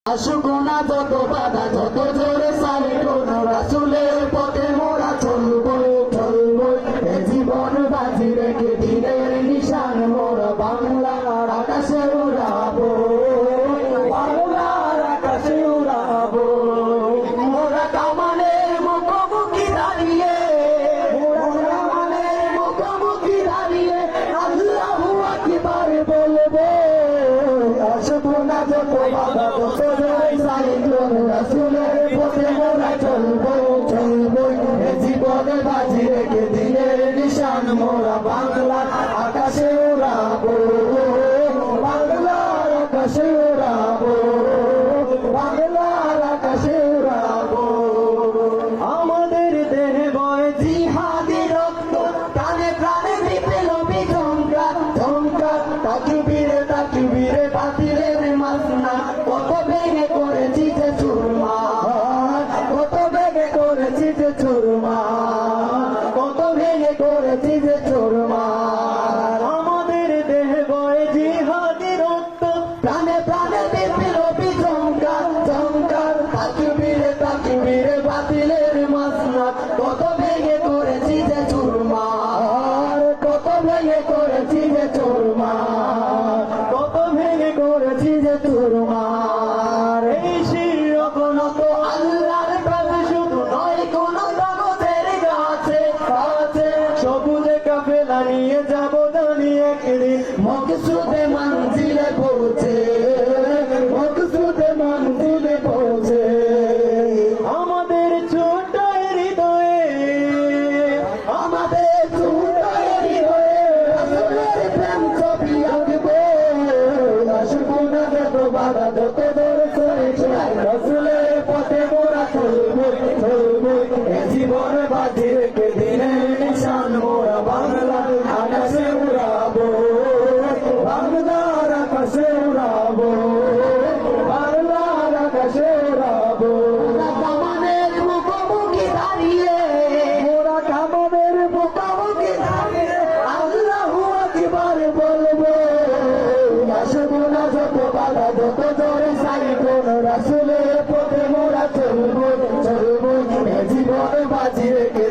আসুক না যত বাধা যত জোরে সাইক্লোন রাসূলের পথে মোরা চলবো চলবো এ জীবন বাজি রেখে দিনের নিশান মোরা বাংলার আকাশে উড়াবো বাংলার আকাশে উড়াবো মোরা কামানের মুখোমুখি দাঁড়িয়ে মোরা কামানের মুখোমুখি দাঁড়িয়ে আল্লাহু আকবার বলবো আসুক না যত বাধা যত রাসূলের পথে মোরা চলবো চলবো এ জীবনে বাজি রেখে দিনের নিশান মোরা বাংলার আকাশে উড়াবো বাংলার আকাশে উড়াবো বাংলার আকাশে উড়াবো আমাদের দেহে বয় জিহাদি রক্ত প্রাণে প্রাণে বিপ্লবী ঝঙ্কার ঝঙ্কার তাকবীরে তাকবীরে বাতিলের মাসনা কত ভেঙে করেছি যে চুরমার কত ভেঙে করেছি যে চুরমার কত ভেঙে করেছি যে চুরমার আমাদের দেহে বয়ে জিহাদি রক্ত প্রাণে প্রাণে বিপ্লবী ঝঙ্কার ঝঙ্কার তাকবীরে তাকবীরে বাতিলের মাসনা কত ভেঙে করেছি যে চুরমার কত ভেঙে করেছি যে চুরমার কত ভেঙে করেছি যে চুরমার এই শিরকন তো আল্লাহর কাছে শুধু নয় কোন জগতের কাছে কাছে সবুজে কাফেলা নিয়ে যাব দাঁড়িয়ে কিনে মকসুদে মঞ্জিলে পৌঁছে মকসুদে মঞ্জিলে পৌঁছে আমাদের ছোট হৃদয়ে আমাদের ছোট হৃদয়ে রাসূলের প্রেম ছবি আঁকবো আসুক না যত বাধা যত রাসূলের পথে মোরা চলবো চলবো এ জীবন বাজি রেখে দিনের নিশান মোরা বাংলার আকাশে উড়াবো বাংলার আকাশে উড়াবো বাংলার আকাশে উড়াবো কামানের মুখোমুখি দাঁড়িয়ে মোরা কামানের মুখোমুখি দাঁড়িয়ে আল্লাহু আকবার বলবো আসুক না যত বাধা যত জোরে সাইক্লোন রাসূলের পথে মোরা চলবো চলবো এ জীবন বাজি রেখে